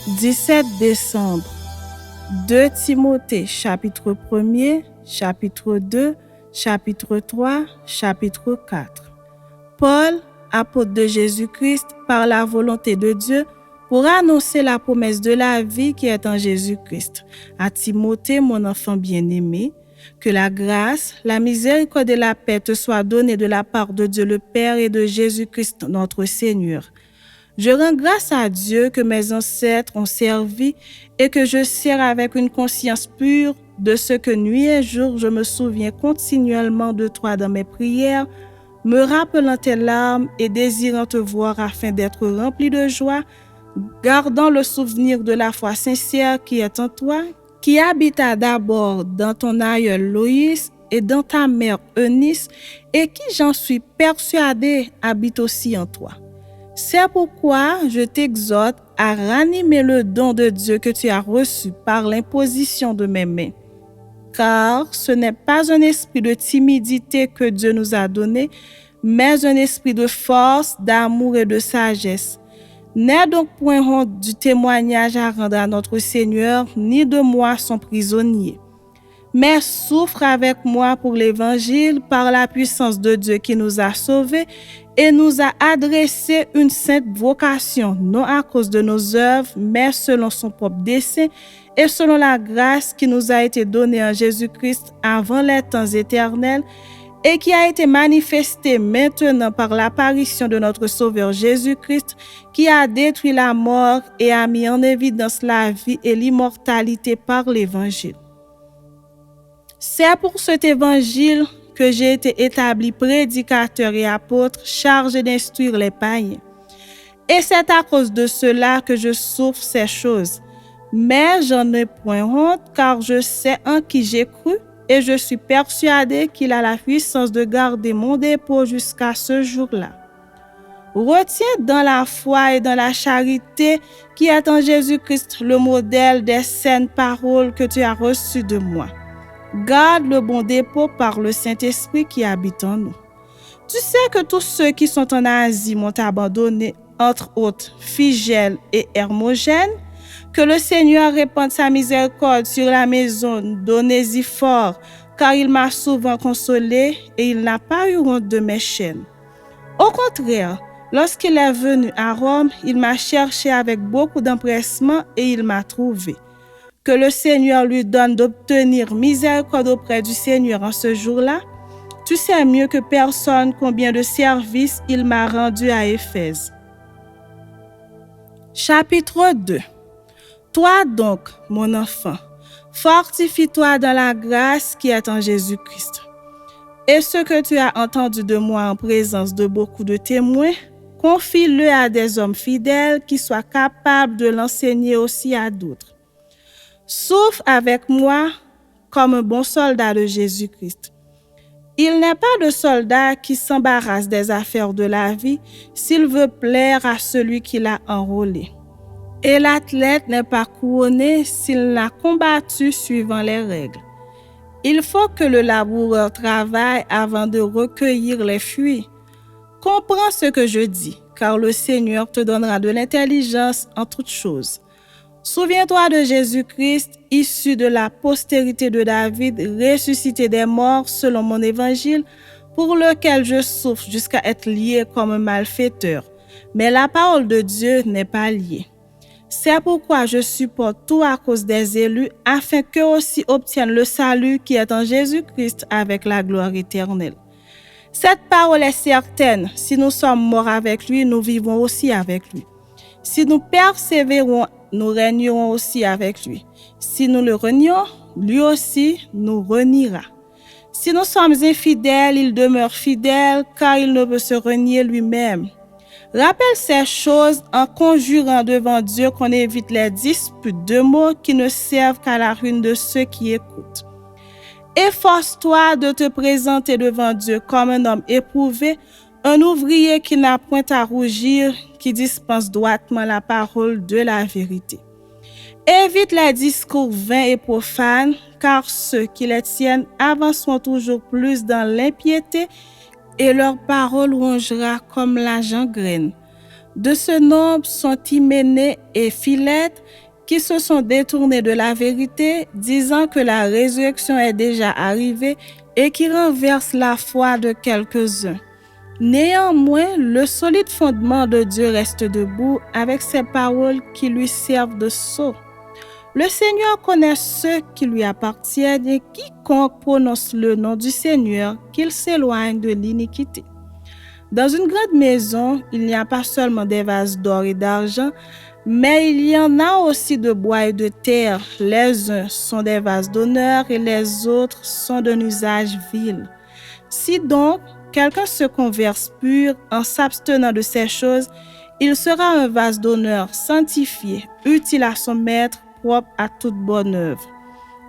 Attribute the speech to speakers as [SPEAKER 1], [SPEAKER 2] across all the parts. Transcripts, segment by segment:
[SPEAKER 1] 17 décembre. 2 Timothée, chapitre 1er, chapitre 2, chapitre 3, chapitre 4. Paul, apôtre de Jésus-Christ, par la volonté de Dieu, pour annoncer la promesse de la vie qui est en Jésus-Christ. À Timothée, mon enfant bien-aimé, que la grâce, la miséricorde et la paix te soient données de la part de Dieu le Père et de Jésus-Christ notre Seigneur. Je rends grâce à Dieu que mes ancêtres ont servi et que je sers avec une conscience pure de ce que nuit et jour je me souviens continuellement de toi dans mes prières, me rappelant tes larmes et désirant te voir afin d'être rempli de joie, gardant le souvenir de la foi sincère qui est en toi, qui habita d'abord dans ton aïeul Loïs et dans ta mère Eunice et qui, j'en suis persuadée, habite aussi en toi. C'est pourquoi je t'exhorte à ranimer le don de Dieu que tu as reçu par l'imposition de mes mains. Car ce n'est pas un esprit de timidité que Dieu nous a donné, mais un esprit de force, d'amour et de sagesse. N'aie donc point honte du témoignage à rendre à notre Seigneur, ni de moi son prisonnier. Mais souffre avec moi pour l'Évangile par la puissance de Dieu qui nous a sauvés et nous a adressé une sainte vocation, non à cause de nos œuvres, mais selon son propre dessein et selon la grâce qui nous a été donnée en Jésus-Christ avant les temps éternels et qui a été manifestée maintenant par l'apparition de notre Sauveur Jésus-Christ, qui a détruit la mort et a mis en évidence la vie et l'immortalité par l'Évangile. C'est pour cet évangile que j'ai été établi prédicateur et apôtre chargé d'instruire les païens. Et c'est à cause de cela que je souffre ces choses. Mais j'en ai point honte car je sais en qui j'ai cru et je suis persuadé qu'il a la puissance de garder mon dépôt jusqu'à ce jour-là. Retiens dans la foi et dans la charité qui est en Jésus-Christ le modèle des saines paroles que tu as reçues de moi. Garde le bon dépôt par le Saint-Esprit qui habite en nous. Tu sais que tous ceux qui sont en Asie m'ont abandonné, entre autres Phygèle et Hermogène, que le Seigneur répande sa miséricorde sur la maison d'Onésiphore, car il m'a souvent consolé et il n'a pas eu honte de mes chaînes. Au contraire, lorsqu'il est venu à Rome, il m'a cherché avec beaucoup d'empressement et il m'a trouvé. Que le Seigneur lui donne d'obtenir miséricorde auprès du Seigneur en ce jour-là. Tu sais mieux que personne combien de services il m'a rendu à Éphèse. Chapitre 2. Toi donc, mon enfant, fortifie-toi dans la grâce qui est en Jésus-Christ. Et ce que tu as entendu de moi en présence de beaucoup de témoins, confie-le à des hommes fidèles qui soient capables de l'enseigner aussi à d'autres. Souffre avec moi comme un bon soldat de Jésus-Christ. Il n'est pas de soldat qui s'embarrasse des affaires de la vie s'il veut plaire à celui qui l'a enrôlé. Et l'athlète n'est pas couronné s'il l'a combattu suivant les règles. Il faut que le laboureur travaille avant de recueillir les fruits. Comprends ce que je dis, car le Seigneur te donnera de l'intelligence en toutes choses. Souviens-toi de Jésus-Christ, issu de la postérité de David, ressuscité des morts selon mon évangile, pour lequel je souffre jusqu'à être lié comme un malfaiteur. Mais la parole de Dieu n'est pas liée. C'est pourquoi je supporte tout à cause des élus, afin qu'eux aussi obtiennent le salut qui est en Jésus-Christ avec la gloire éternelle. Cette parole est certaine, si nous sommes morts avec lui, nous vivons aussi avec lui. Si nous persévérons, nous régnerons aussi avec lui. Si nous le renions, lui aussi nous reniera. Si nous sommes infidèles, il demeure fidèle, car il ne peut se renier lui-même. Rappelle ces choses en conjurant devant Dieu qu'on évite les disputes de mots qui ne servent qu'à la ruine de ceux qui écoutent. Efforce-toi de te présenter devant Dieu comme un homme éprouvé, un ouvrier qui n'a point à rougir, qui dispense droitement la parole de la vérité. Évite les discours vains et profanes, car ceux qui les tiennent avanceront toujours plus dans l'impiété et leur parole rongera comme la gangrène. De ce nombre sont Hyménée et Philette, qui se sont détournés de la vérité, disant que la résurrection est déjà arrivée et qui renversent la foi de quelques-uns. Néanmoins, le solide fondement de Dieu reste debout avec ses paroles qui lui servent de sceau. Le Seigneur connaît ceux qui lui appartiennent et quiconque prononce le nom du Seigneur, qu'il s'éloigne de l'iniquité. Dans une grande maison, il n'y a pas seulement des vases d'or et d'argent, mais il y en a aussi de bois et de terre. Les uns sont des vases d'honneur et les autres sont d'un usage vil. Si donc quelqu'un se converse pur en s'abstenant de ces choses, il sera un vase d'honneur sanctifié, utile à son maître, propre à toute bonne œuvre.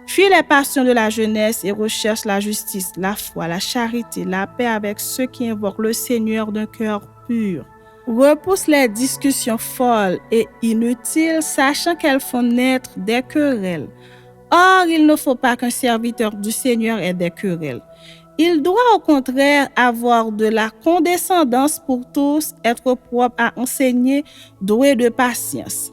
[SPEAKER 1] Fuis les passions de la jeunesse et recherche la justice, la foi, la charité, la paix avec ceux qui invoquent le Seigneur d'un cœur pur. Repousse les discussions folles et inutiles, sachant qu'elles font naître des querelles. Or, il ne faut pas qu'un serviteur du Seigneur ait des querelles. Il doit au contraire avoir de la condescendance pour tous, être propre à enseigner, doué de patience.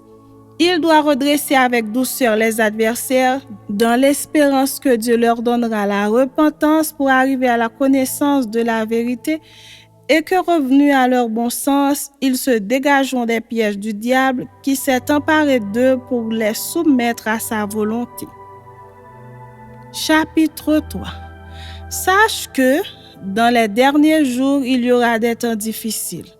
[SPEAKER 1] Il doit redresser avec douceur les adversaires dans l'espérance que Dieu leur donnera la repentance pour arriver à la connaissance de la vérité et que revenus à leur bon sens, ils se dégageront des pièges du diable qui s'est emparé d'eux pour les soumettre à sa volonté. Chapitre 3. Sache que dans les derniers jours, il y aura des temps difficiles,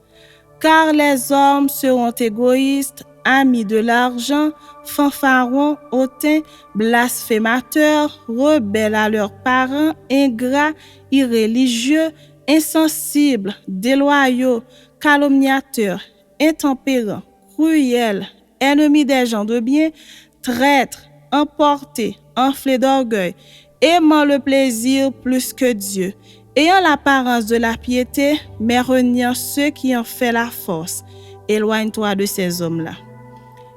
[SPEAKER 1] car les hommes seront égoïstes, amis de l'argent, fanfarons, hautains, blasphémateurs, rebelles à leurs parents, ingrats, irréligieux, insensibles, déloyaux, calomniateurs, intempérants, cruels, ennemis des gens de bien, traîtres, emportés, enflés d'orgueil, aimant le plaisir plus que Dieu, ayant l'apparence de la piété, mais reniant ceux qui en font la force. Éloigne-toi de ces hommes-là.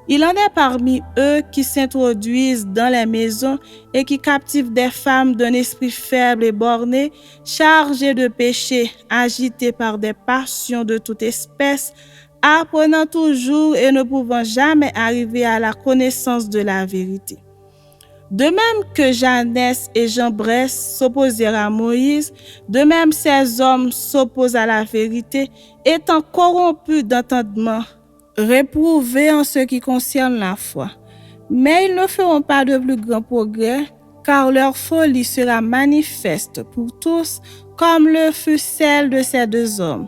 [SPEAKER 1] Il en est parmi eux qui s'introduisent dans les maisons et qui captivent des femmes d'un esprit faible et borné, chargées de péché, agitées par des passions de toute espèce, apprenant toujours et ne pouvant jamais arriver à la connaissance de la vérité. De même que Janès et Jambres s'opposèrent à Moïse, de même ces hommes s'opposent à la vérité, étant corrompus d'entendement, réprouvés en ce qui concerne la foi. Mais ils ne feront pas de plus grands progrès, car leur folie sera manifeste pour tous, comme le fut celle de ces deux hommes.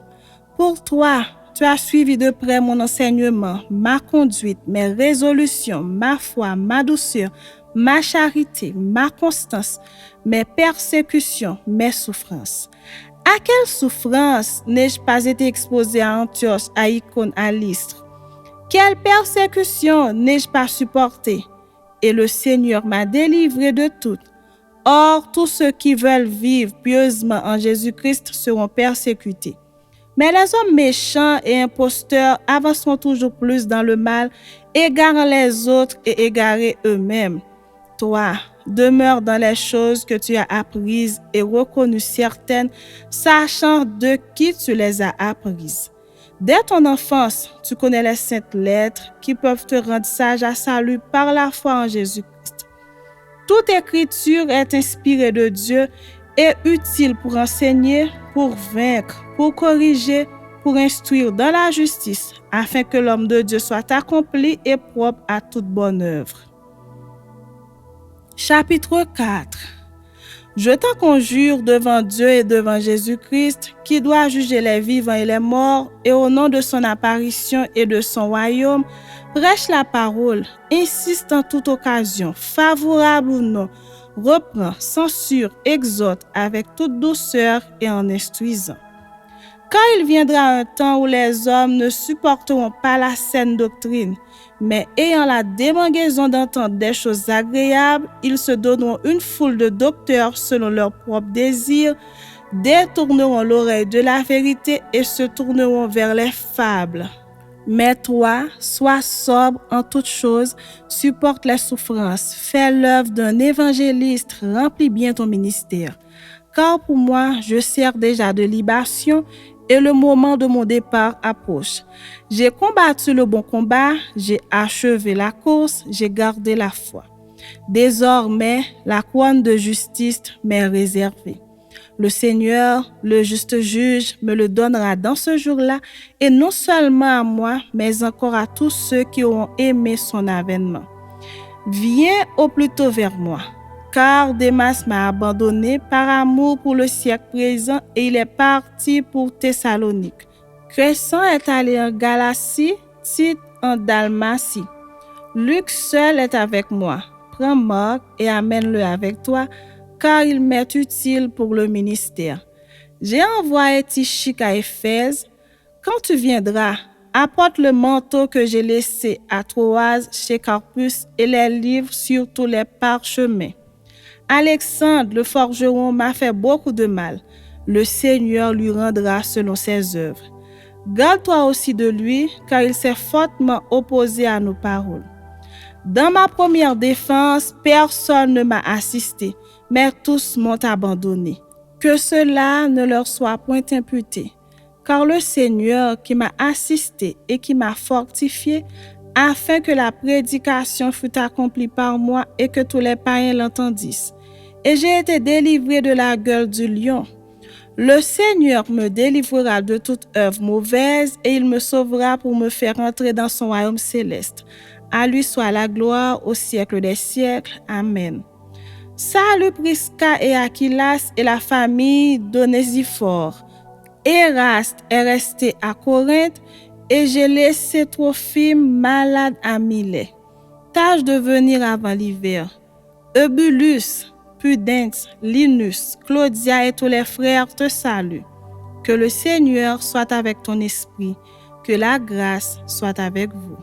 [SPEAKER 1] Pour toi, tu as suivi de près mon enseignement, ma conduite, mes résolutions, ma foi, ma douceur, ma charité, ma constance, mes persécutions, mes souffrances. À quelle souffrance n'ai-je pas été exposé à Antioche, à Icône, à Lystre? Quelle persécution n'ai-je pas supportée? Et le Seigneur m'a délivré de toutes. Or, tous ceux qui veulent vivre pieusement en Jésus-Christ seront persécutés. Mais les hommes méchants et imposteurs avanceront toujours plus dans le mal, égarant les autres et égarés eux-mêmes. Toi, demeure dans les choses que tu as apprises et reconnues certaines, sachant de qui tu les as apprises. Dès ton enfance, tu connais les saintes lettres qui peuvent te rendre sage à salut par la foi en Jésus-Christ. Toute écriture est inspirée de Dieu et utile pour enseigner, pour vaincre, pour corriger, pour instruire dans la justice, afin que l'homme de Dieu soit accompli et propre à toute bonne œuvre. Chapitre 4. Je t'en conjure devant Dieu et devant Jésus-Christ, qui doit juger les vivants et les morts, et au nom de son apparition et de son royaume, prêche la parole, insiste en toute occasion, favorable ou non, reprend, censure, exhorte avec toute douceur et en instruisant. Quand il viendra un temps où les hommes ne supporteront pas la saine doctrine, mais ayant la démangeaison d'entendre des choses agréables, ils se donneront une foule de docteurs selon leurs propres désirs, détourneront l'oreille de la vérité et se tourneront vers les fables. Mais toi, sois sobre en toutes choses, supporte les souffrances, fais l'œuvre d'un évangéliste, remplis bien ton ministère. car pour moi, je sers déjà de libation et le moment de mon départ approche. J'ai combattu le bon combat, j'ai achevé la course, j'ai gardé la foi. Désormais, la couronne de justice m'est réservée. Le Seigneur, le juste juge, me le donnera dans ce jour-là, et non seulement à moi, mais encore à tous ceux qui auront aimé son avènement. Viens au plus tôt vers moi, car Démas m'a abandonné par amour pour le siècle présent et il est parti pour Thessalonique. Crescent est allé en Galatie, Tite en Dalmatie. Luc seul est avec moi. Prends Marc et amène-le avec toi, car il m'est utile pour le ministère. J'ai envoyé Tychik à Éphèse. Quand tu viendras, apporte le manteau que j'ai laissé à Troas chez Carpus et les livres sur tous les parchemins. Alexandre, le forgeron, m'a fait beaucoup de mal. Le Seigneur lui rendra selon ses œuvres. Garde-toi aussi de lui, car il s'est fortement opposé à nos paroles. Dans ma première défense, personne ne m'a assisté, mais tous m'ont abandonné. Que cela ne leur soit point imputé, car le Seigneur qui m'a assisté et qui m'a fortifié, afin que la prédication fût accomplie par moi et que tous les païens l'entendissent. Et j'ai été délivré de la gueule du lion. Le Seigneur me délivrera de toute œuvre mauvaise et il me sauvera pour me faire entrer dans son royaume céleste. À lui soit la gloire au siècle des siècles. Amen. Salut Prisca et Aquilas et la famille d'Onésiphore. Eraste est resté à Corinthe et j'ai laissé Trophime malade à Milet. Tâche de venir avant l'hiver. Eubulus, Pudens, Linus, Claudia et tous les frères te saluent. Que le Seigneur soit avec ton esprit, que la grâce soit avec vous.